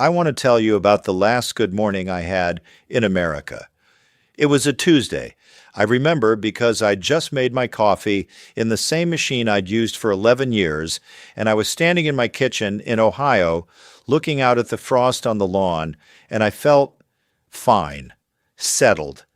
I want to tell you about the last good morning I had in America. It was a Tuesday. I remember because I'd just made my coffee in the same machine I'd used for 11 years, and I was standing in my kitchen in Ohio, looking out at the frost on the lawn, and I felt fine, settled.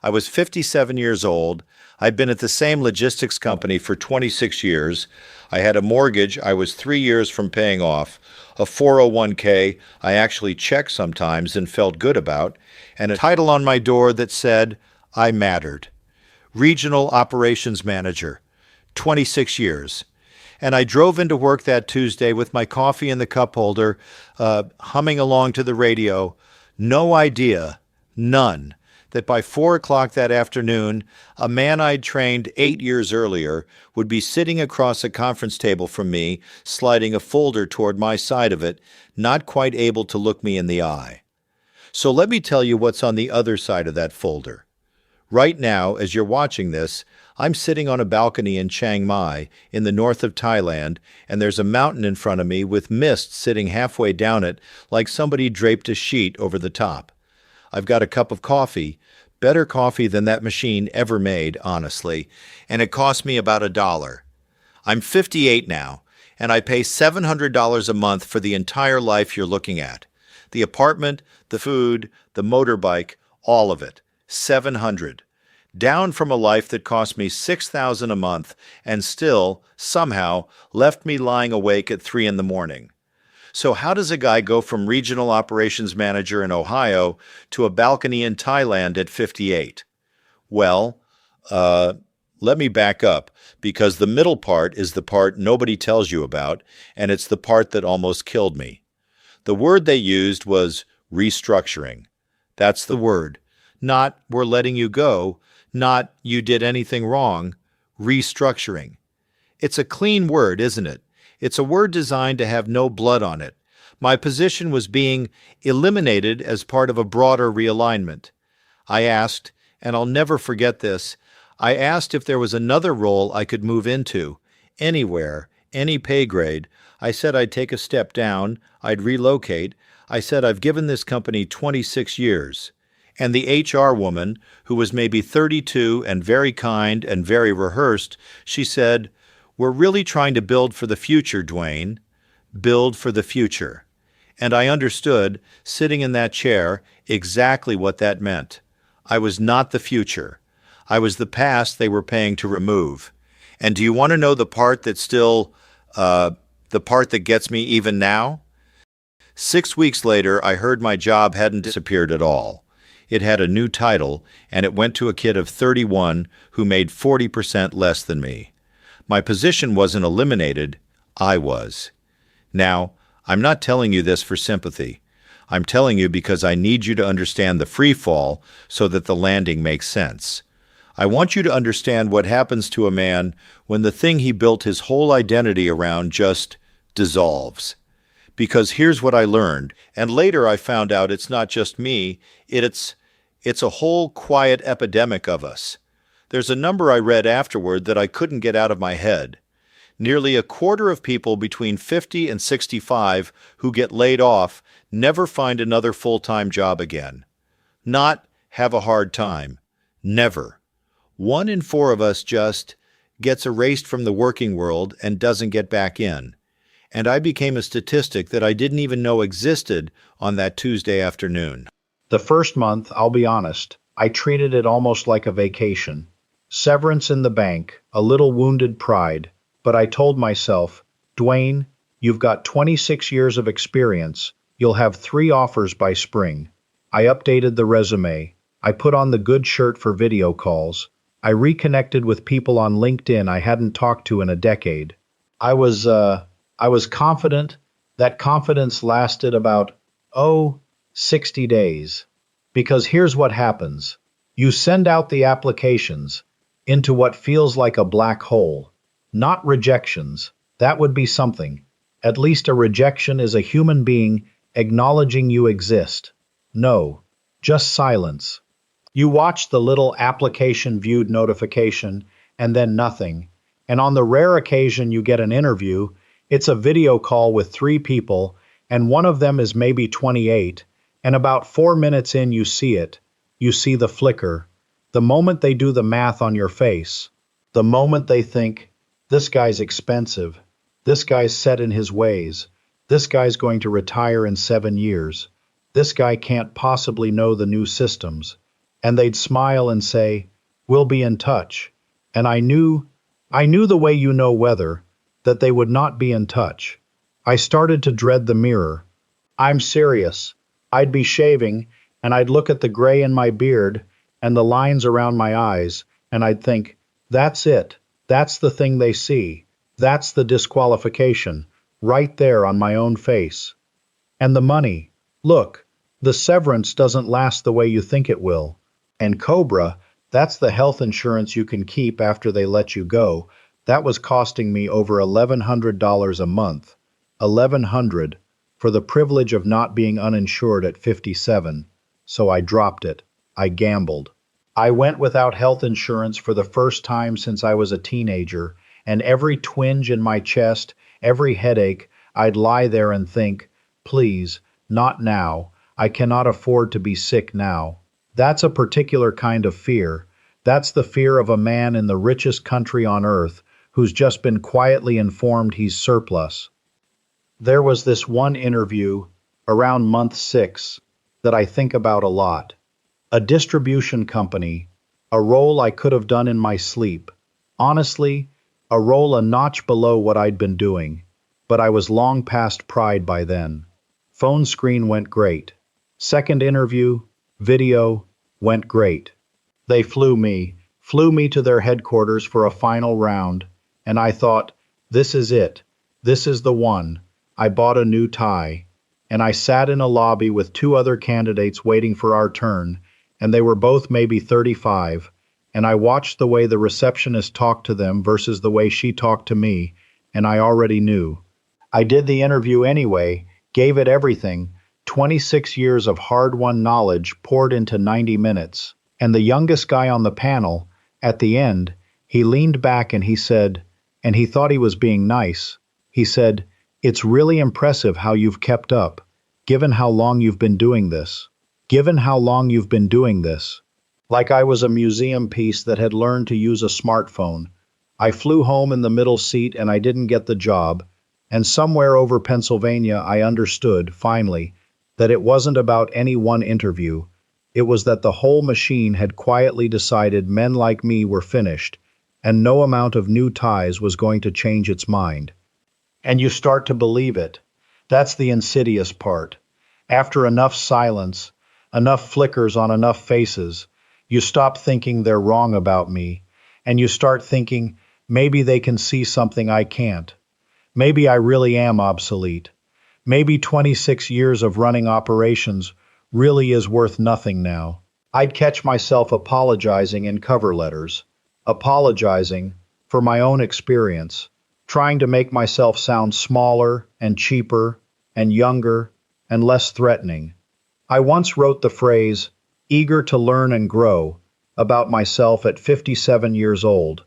I was 57 years old. I'd been at the same logistics company for 26 years. I had a mortgage I was 3 years from paying off, a 401k I actually checked sometimes and felt good about, and a title on my door that said, I mattered. Regional Operations Manager, 26 years. And I drove into work that Tuesday with my coffee in the cup holder, humming along to the radio. No idea, none, that by 4 o'clock that afternoon, a man I'd trained 8 years earlier would be sitting across a conference table from me, sliding a folder toward my side of it, not quite able to look me in the eye. So let me tell you what's on the other side of that folder. Right now, as you're watching this, I'm sitting on a balcony in Chiang Mai in the north of Thailand, and there's a mountain in front of me with mist sitting halfway down it like somebody draped a sheet over the top. I've got a cup of coffee, better coffee than that machine ever made, honestly, and it cost me about $1. I'm 58 now, and I pay $700 a month for the entire life you're looking at. The apartment, the food, the motorbike, all of it. 700. Down from a life that cost me 6,000 a month and still, somehow, left me lying awake at 3 in the morning. So how does a guy go from regional operations manager in Ohio to a balcony in Thailand at 58? Well, let me back up, because the middle part is the part nobody tells you about, and it's the part that almost killed me. The word they used was restructuring. That's the word. Not we're letting you go, not you did anything wrong, restructuring. It's a clean word, isn't it? It's a word designed to have no blood on it. My position was being eliminated as part of a broader realignment. I asked, and I'll never forget this, I asked if there was another role I could move into, anywhere, any pay grade. I said I'd take a step down, I'd relocate. I said I've given this company 26 years. And the HR woman, who was maybe 32 and very kind and very rehearsed, she said, we're really trying to build for the future, Dwayne. Build for the future. And I understood, sitting in that chair, exactly what that meant. I was not the future. I was the past they were paying to remove. And do you want to know the part that's still, the part that gets me even now? 6 weeks later, I heard my job hadn't disappeared at all. It had a new title, and it went to a kid of 31 who made 40% less than me. My position wasn't eliminated, I was. Now, I'm not telling you this for sympathy. I'm telling you because I need you to understand the free fall so that the landing makes sense. I want you to understand what happens to a man when the thing he built his whole identity around just dissolves. Because here's what I learned, and later I found out it's not just me, it's a whole quiet epidemic of us. There's a number I read afterward that I couldn't get out of my head. Nearly a quarter of people between 50 and 65 who get laid off never find another full-time job again. Not have a hard time. Never. 1 in 4 of us just gets erased from the working world and doesn't get back in. And I became a statistic that I didn't even know existed on that Tuesday afternoon. The first month, I'll be honest, I treated it almost like a vacation. Severance in the bank, a little wounded pride, but I told myself, Dwayne, you've got 26 years of experience. You'll have 3 offers by spring. I updated the resume. I put on the good shirt for video calls. I reconnected with people on LinkedIn I hadn't talked to in a decade. I was confident. That confidence lasted about, 60 days. Because here's what happens. You send out the applications into what feels like a black hole. Not rejections. That would be something. At least a rejection is a human being acknowledging you exist. No, just silence. You watch the little application viewed notification and then nothing. And on the rare occasion you get an interview, it's a video call with 3 people, and one of them is maybe 28, and about 4 minutes in you see it. You see the flicker. The moment they do the math on your face. The moment they think, this guy's expensive. This guy's set in his ways. This guy's going to retire in 7 years. This guy can't possibly know the new systems. And they'd smile and say, we'll be in touch. And I knew the way you know weather, that they would not be in touch. I started to dread the mirror. I'm serious. I'd be shaving, and I'd look at the gray in my beard and the lines around my eyes, and I'd think, that's it. That's the thing they see. That's the disqualification, right there on my own face. And the money. Look, the severance doesn't last the way you think it will. And Cobra, that's the health insurance you can keep after they let you go. That was costing me over $1,100 a month. $1,100 for the privilege of not being uninsured at 57. So I dropped it. I gambled. I went without health insurance for the first time since I was a teenager, and every twinge in my chest, every headache, I'd lie there and think, please, not now. I cannot afford to be sick now. That's a particular kind of fear. That's the fear of a man in the richest country on earth who's just been quietly informed he's surplus. There was this one interview around month 6 that I think about a lot. A distribution company, a role I could have done in my sleep. Honestly, a role a notch below what I'd been doing, but I was long past pride by then. Phone screen went great. Second interview, video, went great. They flew me to their headquarters for a final round, and I thought, this is it. This is the one. I bought a new tie, and I sat in a lobby with 2 other candidates waiting for our turn, and they were both maybe 35, and I watched the way the receptionist talked to them versus the way she talked to me, and I already knew. I did the interview anyway, gave it everything, 26 years of hard-won knowledge poured into 90 minutes. And the youngest guy on the panel, at the end, he leaned back and he said, and he thought he was being nice, he said, it's really impressive how you've kept up, given how long you've been doing this. Given how long you've been doing this. Like I was a museum piece that had learned to use a smartphone. I flew home in the middle seat and I didn't get the job, and somewhere over Pennsylvania I understood, finally, that it wasn't about any one interview. It was that the whole machine had quietly decided men like me were finished, and no amount of new ties was going to change its mind. And you start to believe it. That's the insidious part. After enough silence, enough flickers on enough faces, you stop thinking they're wrong about me, and you start thinking, maybe they can see something I can't. Maybe I really am obsolete. Maybe 26 years of running operations really is worth nothing now. I'd catch myself apologizing in cover letters, apologizing for my own experience, trying to make myself sound smaller and cheaper and younger and less threatening. I once wrote the phrase, eager to learn and grow, about myself at 57 years old,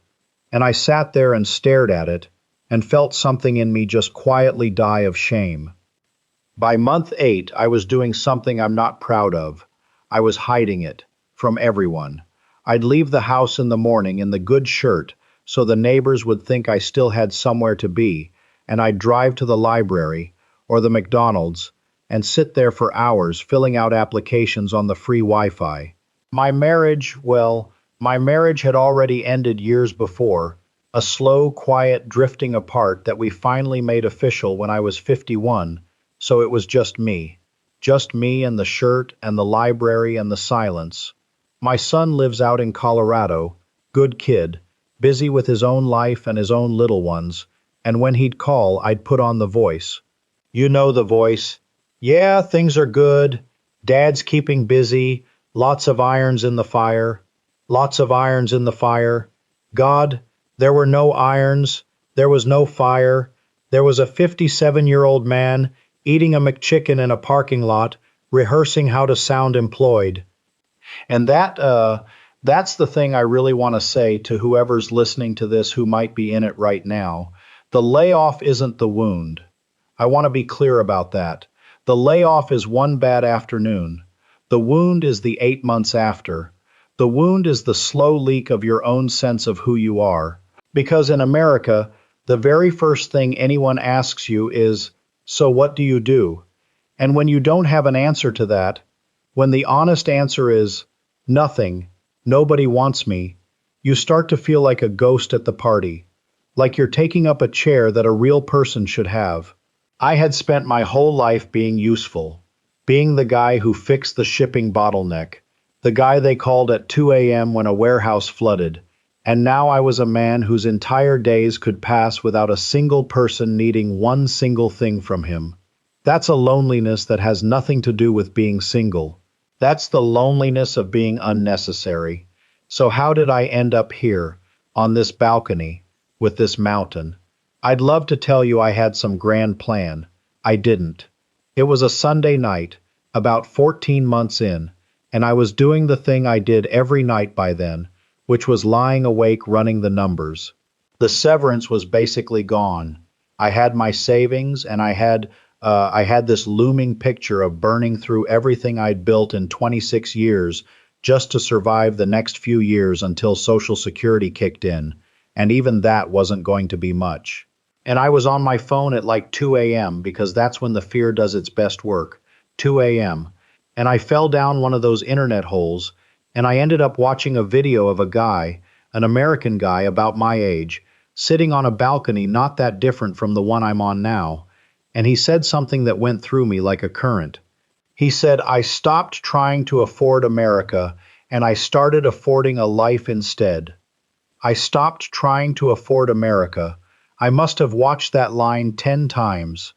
and I sat there and stared at it and felt something in me just quietly die of shame. By month 8, I was doing something I'm not proud of. I was hiding it from everyone. I'd leave the house in the morning in the good shirt so the neighbors would think I still had somewhere to be, and I'd drive to the library or the McDonald's and sit there for hours filling out applications on the free Wi-Fi. My marriage had already ended years before, a slow, quiet drifting apart that we finally made official when I was 51, so it was just me and the shirt and the library and the silence. My son lives out in Colorado, good kid, busy with his own life and his own little ones, and when he'd call, I'd put on the voice. You know the voice. Yeah, things are good. Dad's keeping busy. Lots of irons in the fire. Lots of irons in the fire. God, there were no irons. There was no fire. There was a 57-year-old man eating a McChicken in a parking lot, rehearsing how to sound employed. And that's the thing I really want to say to whoever's listening to this who might be in it right now. The layoff isn't the wound. I want to be clear about that. The layoff is one bad afternoon. The wound is the 8 months after. The wound is the slow leak of your own sense of who you are. Because in America, the very first thing anyone asks you is, so what do you do? And when you don't have an answer to that, when the honest answer is, nothing, nobody wants me, you start to feel like a ghost at the party, like you're taking up a chair that a real person should have. I had spent my whole life being useful, being the guy who fixed the shipping bottleneck, the guy they called at 2 a.m. when a warehouse flooded, and now I was a man whose entire days could pass without a single person needing one single thing from him. That's a loneliness that has nothing to do with being single. That's the loneliness of being unnecessary. So how did I end up here, on this balcony, with this mountain? I'd love to tell you I had some grand plan. I didn't. It was a Sunday night, about 14 months in, and I was doing the thing I did every night by then, which was lying awake running the numbers. The severance was basically gone. I had my savings, and I had this looming picture of burning through everything I'd built in 26 years just to survive the next few years until Social Security kicked in, and even that wasn't going to be much. And I was on my phone at like 2 a.m. because that's when the fear does its best work, 2 a.m. And I fell down one of those internet holes, and I ended up watching a video of a guy, an American guy about my age, sitting on a balcony not that different from the one I'm on now, and he said something that went through me like a current. He said, I stopped trying to afford America, and I started affording a life instead. I stopped trying to afford America. I must have watched that line 10 times,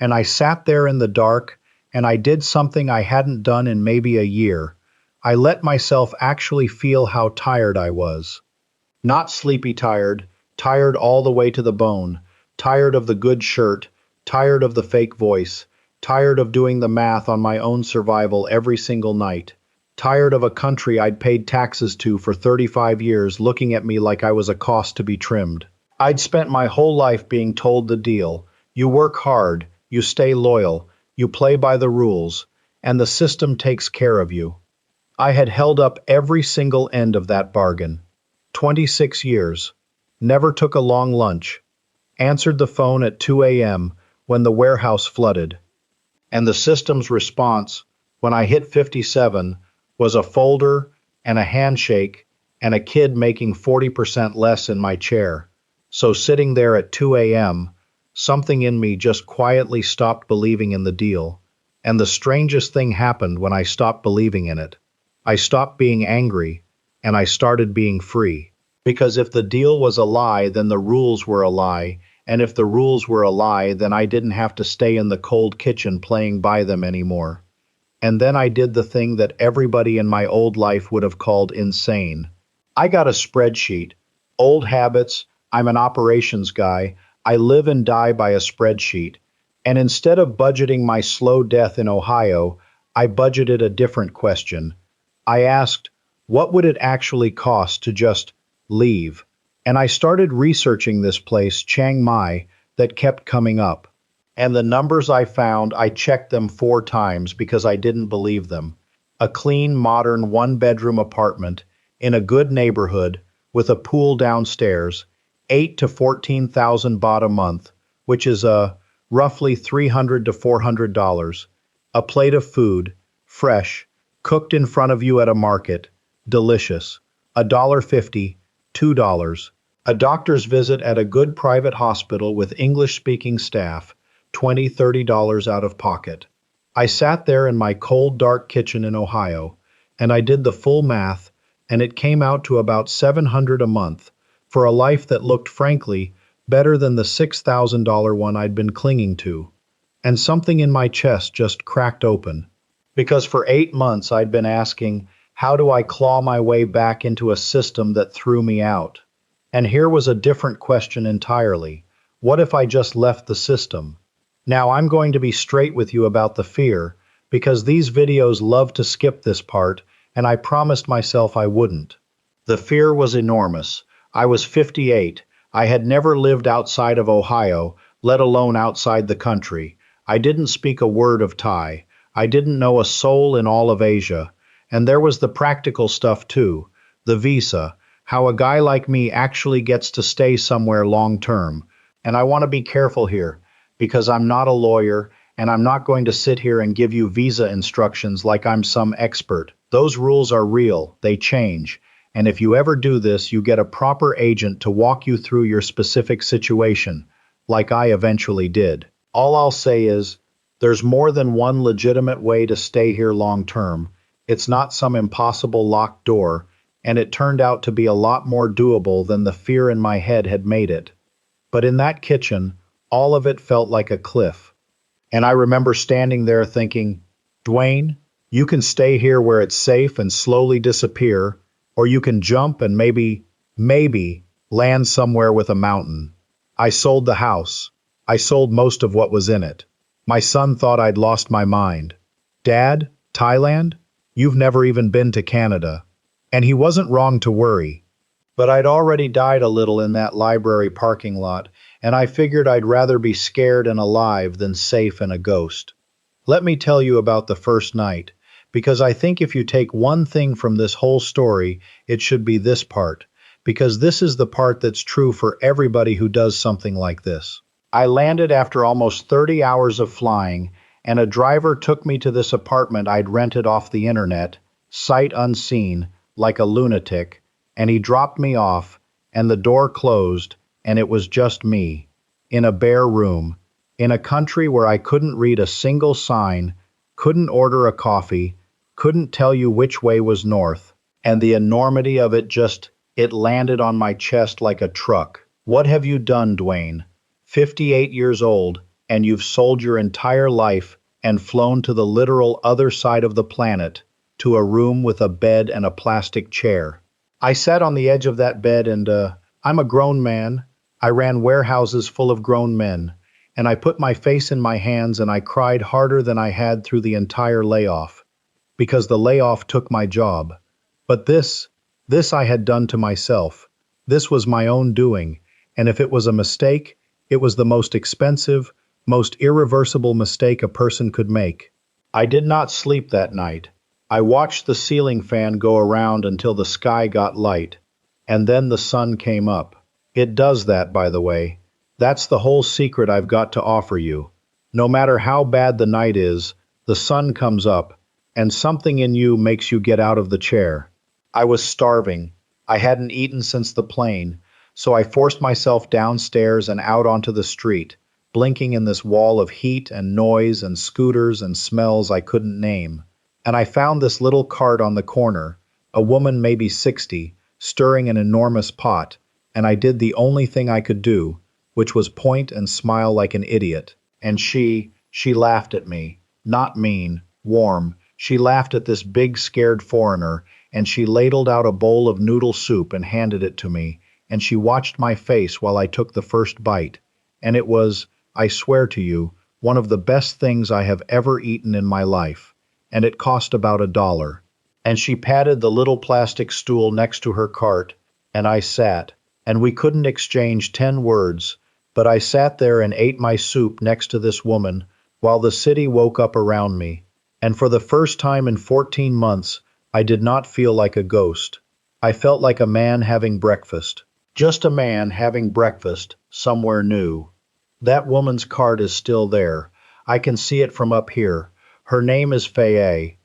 and I sat there in the dark, and I did something I hadn't done in maybe a year. I let myself actually feel how tired I was. Not sleepy tired, tired all the way to the bone, tired of the good shirt, tired of the fake voice, tired of doing the math on my own survival every single night, tired of a country I'd paid taxes to for 35 years looking at me like I was a cost to be trimmed. I'd spent my whole life being told the deal. You work hard, you stay loyal, you play by the rules, and the system takes care of you. I had held up every single end of that bargain. 26 years. Never took a long lunch. Answered the phone at 2 a.m. when the warehouse flooded. And the system's response, when I hit 57, was a folder and a handshake and a kid making 40% less in my chair. So sitting there at 2 a.m., something in me just quietly stopped believing in the deal. And the strangest thing happened when I stopped believing in it. I stopped being angry, and I started being free. Because if the deal was a lie, then the rules were a lie, and if the rules were a lie, then I didn't have to stay in the cold kitchen playing by them anymore. And then I did the thing that everybody in my old life would have called insane. I got a spreadsheet. Old habits, I'm an operations guy, I live and die by a spreadsheet. And instead of budgeting my slow death in Ohio, I budgeted a different question. I asked, what would it actually cost to just leave? And I started researching this place, Chiang Mai, that kept coming up. And the numbers I found, I checked them 4 times because I didn't believe them. A clean, modern, one-bedroom apartment in a good neighborhood with a pool downstairs, 8 to 14,000 baht a month, which is roughly $300 to $400. A plate of food, fresh, cooked in front of you at a market, delicious. $1.50, $2. A doctor's visit at a good private hospital with English-speaking staff, $20, $30 out of pocket. I sat there in my cold, dark kitchen in Ohio, and I did the full math, and it came out to about $700 a month for a life that looked, frankly, better than the $6,000 one I'd been clinging to. And something in my chest just cracked open. Because for 8 months I'd been asking, how do I claw my way back into a system that threw me out? And here was a different question entirely. What if I just left the system? Now I'm going to be straight with you about the fear, because these videos love to skip this part, and I promised myself I wouldn't. The fear was enormous. I was 58. I had never lived outside of Ohio, let alone outside the country. I didn't speak a word of Thai. I didn't know a soul in all of Asia. And there was the practical stuff too. The visa. How a guy like me actually gets to stay somewhere long term. And I want to be careful here, because I'm not a lawyer, and I'm not going to sit here and give you visa instructions like I'm some expert. Those rules are real, they change. And if you ever do this, you get a proper agent to walk you through your specific situation, like I eventually did. All I'll say is, there's more than one legitimate way to stay here long term. It's not some impossible locked door, and it turned out to be a lot more doable than the fear in my head had made it. But in that kitchen, all of it felt like a cliff. And I remember standing there thinking, Dwayne, you can stay here where it's safe and slowly disappear, or you can jump and maybe, land somewhere with a mountain. I sold the house. I sold most of what was in it. My son thought I'd lost my mind. Dad, Thailand? You've never even been to Canada. And he wasn't wrong to worry. But I'd already died a little in that library parking lot, and I figured I'd rather be scared and alive than safe and a ghost. Let me tell you about the first night, because I think if you take one thing from this whole story, it should be this part, because this is the part that's true for everybody who does something like this. I landed after almost 30 hours of flying, and a driver took me to this apartment I'd rented off the internet, sight unseen, like a lunatic, and he dropped me off, and the door closed, and it was just me, in a bare room, in a country where I couldn't read a single sign, couldn't order a coffee, couldn't tell you which way was north, and the enormity of it landed on my chest like a truck. What have you done, Dwayne? 58 years old, and you've sold your entire life and flown to the literal other side of the planet, to a room with a bed and a plastic chair. I sat on the edge of that bed and, I'm a grown man. I ran warehouses full of grown men, and I put my face in my hands and I cried harder than I had through the entire layoff, because the layoff took my job. But this I had done to myself. This was my own doing, and if it was a mistake, it was the most expensive, most irreversible mistake a person could make. I did not sleep that night. I watched the ceiling fan go around until the sky got light, and then the sun came up. It does that, by the way. That's the whole secret I've got to offer you. No matter how bad the night is, the sun comes up, and something in you makes you get out of the chair. I was starving. I hadn't eaten since the plane, so I forced myself downstairs and out onto the street, blinking in this wall of heat and noise and scooters and smells I couldn't name. And I found this little cart on the corner, a woman maybe 60, stirring an enormous pot, and I did the only thing I could do, which was point and smile like an idiot. And she laughed at me. Not mean, warm. She laughed at this big scared foreigner, and she ladled out a bowl of noodle soup and handed it to me, and she watched my face while I took the first bite. And it was, I swear to you, one of the best things I have ever eaten in my life. And it cost about $1. And she patted the little plastic stool next to her cart, and I sat, and we couldn't exchange 10 words, but I sat there and ate my soup next to this woman while the city woke up around me. And for the first time in 14 months, I did not feel like a ghost. I felt like a man having breakfast. Just a man having breakfast somewhere new. That woman's cart is still there. I can see it from up here. Her name is Faye.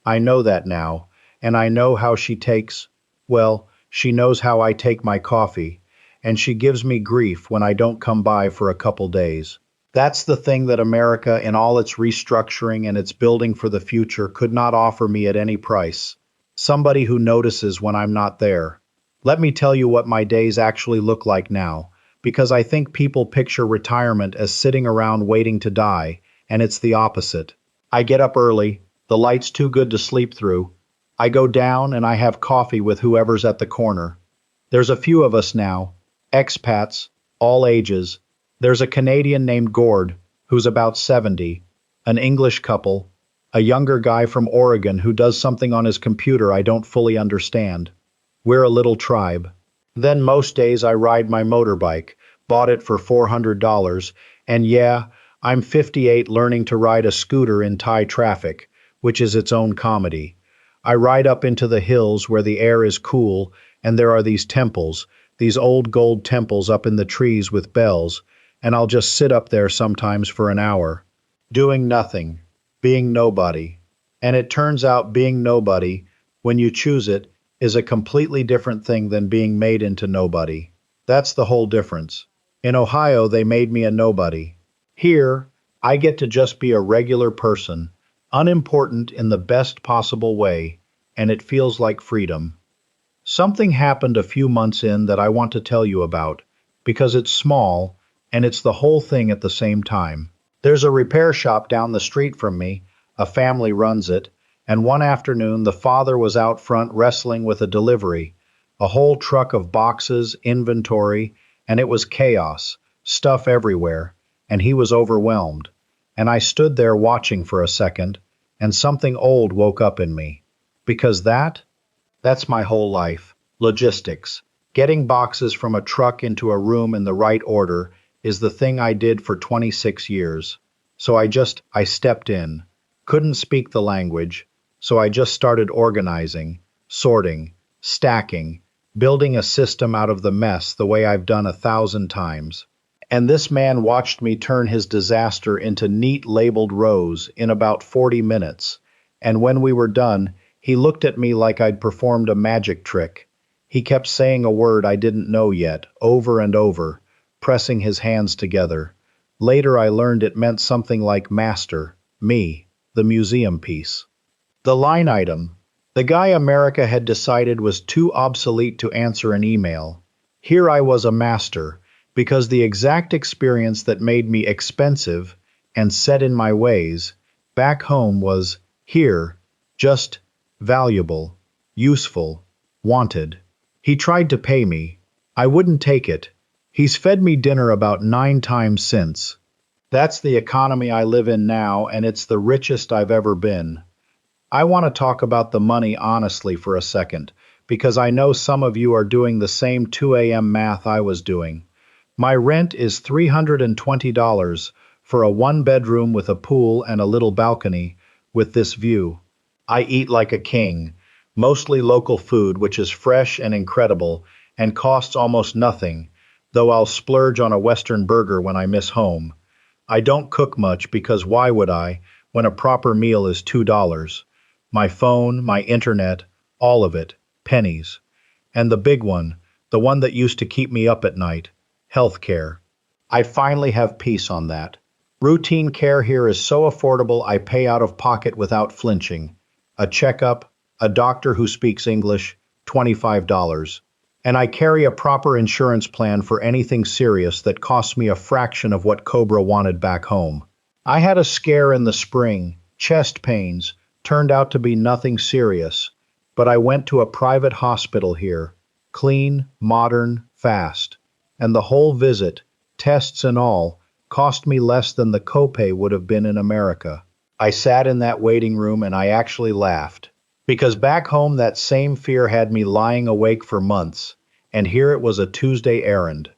I know that now, and I know how she takes, well, she knows how I take my coffee, and she gives me grief when I don't come by for a couple days. That's the thing that America, in all its restructuring and its building for the future, could not offer me at any price. Somebody who notices when I'm not there. Let me tell you what my days actually look like now, because I think people picture retirement as sitting around waiting to die, and it's the opposite. I get up early, the light's too good to sleep through. I go down and I have coffee with whoever's at the corner. There's a few of us now, expats, all ages. There's a Canadian named Gord, who's about 70, an English couple, a younger guy from Oregon who does something on his computer I don't fully understand. We're a little tribe. Then most days I ride my motorbike, bought it for $400, and yeah, I'm 58 learning to ride a scooter in Thai traffic, which is its own comedy. I ride up into the hills where the air is cool and there are these temples, these old gold temples up in the trees with bells, and I'll just sit up there sometimes for an hour, doing nothing, being nobody. And it turns out being nobody, when you choose it, is a completely different thing than being made into nobody. That's the whole difference. In Ohio, they made me a nobody. Here, I get to just be a regular person, unimportant in the best possible way, and it feels like freedom. Something happened a few months in that I want to tell you about, because it's small, and it's the whole thing at the same time. There's a repair shop down the street from me, a family runs it, and one afternoon the father was out front wrestling with a delivery, a whole truck of boxes, inventory, and it was chaos, stuff everywhere, and he was overwhelmed. And I stood there watching for a second, and something old woke up in me. Because that's my whole life. Logistics. Getting boxes from a truck into a room in the right order is the thing I did for 26 years. So I stepped in. Couldn't speak the language, so I just started organizing, sorting, stacking, building a system out of the mess the way I've done 1,000 times. And this man watched me turn his disaster into neat labeled rows in about 40 minutes. And when we were done, he looked at me like I'd performed a magic trick. He kept saying a word I didn't know yet, over and over, pressing his hands together. Later I learned it meant something like master, me, the museum piece. The line item, the guy America had decided was too obsolete to answer an email. Here I was a master, because the exact experience that made me expensive and set in my ways back home was here, just valuable, useful, wanted. He tried to pay me. I wouldn't take it. He's fed me dinner about 9 times since. That's the economy I live in now, and it's the richest I've ever been. I want to talk about the money honestly for a second, because I know some of you are doing the same 2 a.m. math I was doing. My rent is $320 for a one-bedroom with a pool and a little balcony with this view. I eat like a king, mostly local food which is fresh and incredible and costs almost nothing, though I'll splurge on a Western burger when I miss home. I don't cook much because why would I, when a proper meal is $2? My phone, my internet, all of it, pennies. And the big one, the one that used to keep me up at night, healthcare. I finally have peace on that. Routine care here is so affordable I pay out of pocket without flinching. A checkup, a doctor who speaks English, $25. And I carry a proper insurance plan for anything serious that costs me a fraction of what Cobra wanted back home. I had a scare in the spring, chest pains, turned out to be nothing serious, but I went to a private hospital here, clean, modern, fast. And the whole visit, tests and all, cost me less than the copay would have been in America. I sat in that waiting room and I actually laughed. Because back home that same fear had me lying awake for months, and here it was a Tuesday errand.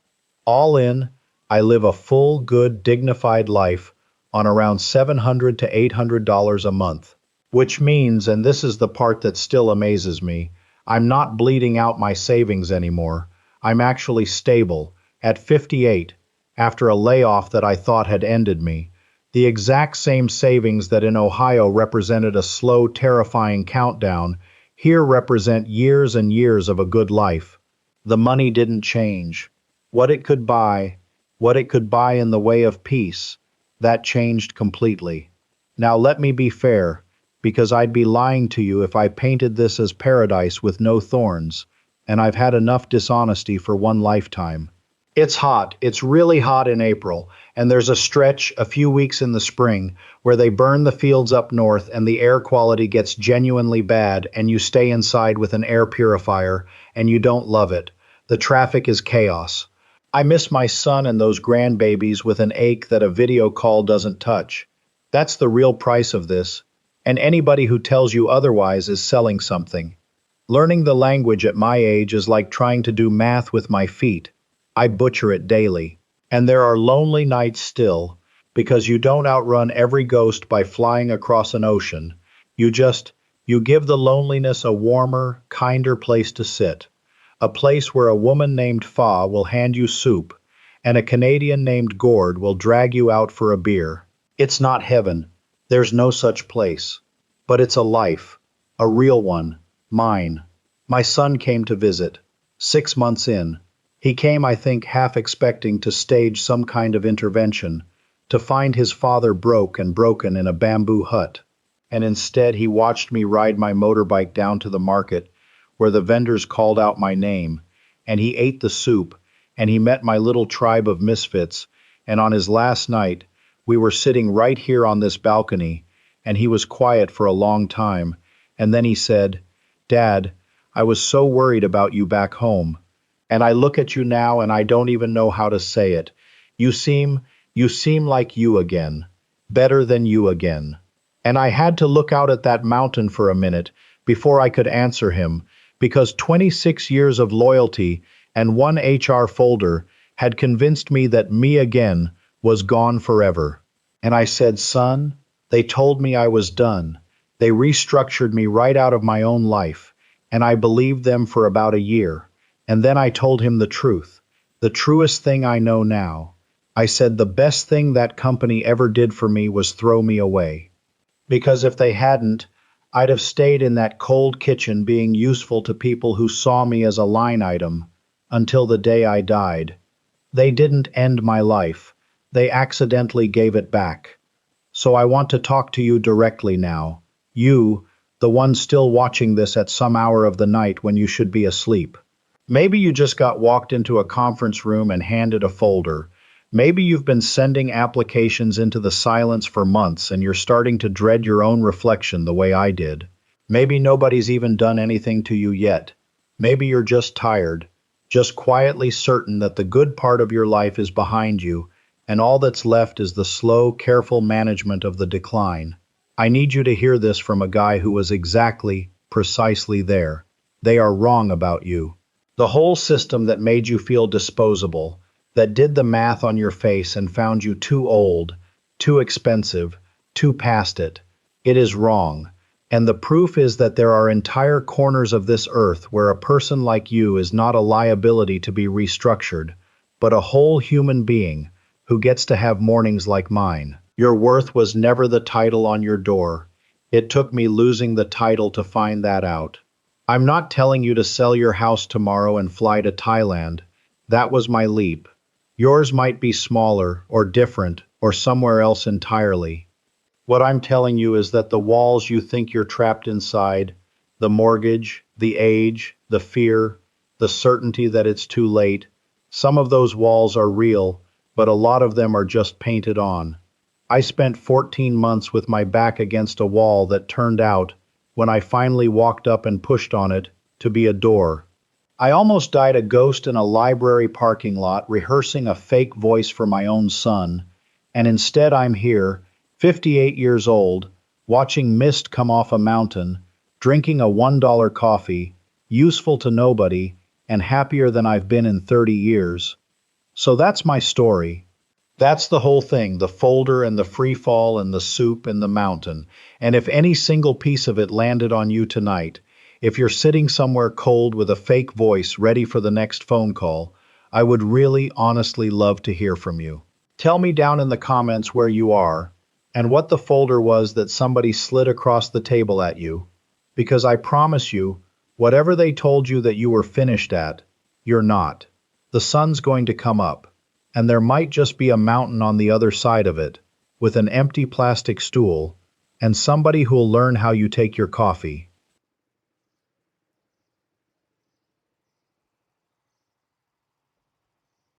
All in, I live a full, good, dignified life on around $700 to $800 a month. Which means, and this is the part that still amazes me, I'm not bleeding out my savings anymore. I'm actually stable, at 58, after a layoff that I thought had ended me. The exact same savings that in Ohio represented a slow, terrifying countdown, here represent years and years of a good life. The money didn't change. What it could buy in the way of peace, that changed completely. Now let me be fair, because I'd be lying to you if I painted this as paradise with no thorns, and I've had enough dishonesty for one lifetime. It's hot. It's really hot in April, and there's a stretch, a few weeks in the spring, where they burn the fields up north and the air quality gets genuinely bad and you stay inside with an air purifier and you don't love it. The traffic is chaos. I miss my son and those grandbabies with an ache that a video call doesn't touch. That's the real price of this, and anybody who tells you otherwise is selling something. Learning the language at my age is like trying to do math with my feet. I butcher it daily. And there are lonely nights still, because you don't outrun every ghost by flying across an ocean. You give the loneliness a warmer, kinder place to sit. A place where a woman named Fa will hand you soup, and a Canadian named Gord will drag you out for a beer. It's not heaven. There's no such place. But it's a life. A real one. Mine. My son came to visit. 6 months in. He came, I think, half expecting to stage some kind of intervention, to find his father broken in a bamboo hut. And instead he watched me ride my motorbike down to the market, where the vendors called out my name, and he ate the soup, and he met my little tribe of misfits, and on his last night, we were sitting right here on this balcony, and he was quiet for a long time, and then he said, "Dad, I was so worried about you back home. And I look at you now and I don't even know how to say it. You seem like you again. Better than you again." And I had to look out at that mountain for a minute before I could answer him, because 26 years of loyalty and one HR folder had convinced me that me again was gone forever. And I said, "Son, they told me I was done. They restructured me right out of my own life, and I believed them for about a year. And then I told him the truth, the truest thing I know now. I said the best thing that company ever did for me was throw me away. Because if they hadn't, I'd have stayed in that cold kitchen being useful to people who saw me as a line item until the day I died. They didn't end my life. They accidentally gave it back. So I want to talk to you directly now. You, the one still watching this at some hour of the night when you should be asleep. Maybe you just got walked into a conference room and handed a folder. Maybe you've been sending applications into the silence for months and you're starting to dread your own reflection the way I did. Maybe nobody's even done anything to you yet. Maybe you're just tired, just quietly certain that the good part of your life is behind you, and all that's left is the slow, careful management of the decline. I need you to hear this from a guy who was precisely there. They are wrong about you. The whole system that made you feel disposable, that did the math on your face and found you too old, too expensive, too past it. It is wrong. And the proof is that there are entire corners of this earth where a person like you is not a liability to be restructured, but a whole human being who gets to have mornings like mine. Your worth was never the title on your door. It took me losing the title to find that out. I'm not telling you to sell your house tomorrow and fly to Thailand. That was my leap. Yours might be smaller or different or somewhere else entirely. What I'm telling you is that the walls you think you're trapped inside, the mortgage, the age, the fear, the certainty that it's too late, some of those walls are real, but a lot of them are just painted on. I spent 14 months with my back against a wall that turned out, when I finally walked up and pushed on it, to be a door. I almost died a ghost in a library parking lot rehearsing a fake voice for my own son, and instead I'm here, 58 years old, watching mist come off a mountain, drinking a $1 coffee, useful to nobody, and happier than I've been in 30 years. So that's my story. That's the whole thing, the folder and the free fall and the soup and the mountain. And if any single piece of it landed on you tonight, if you're sitting somewhere cold with a fake voice ready for the next phone call, I would really honestly love to hear from you. Tell me down in the comments where you are and what the folder was that somebody slid across the table at you. Because I promise you, whatever they told you that you were finished at, you're not. The sun's going to come up, and there might just be a mountain on the other side of it, with an empty plastic stool, and somebody who'll learn how you take your coffee.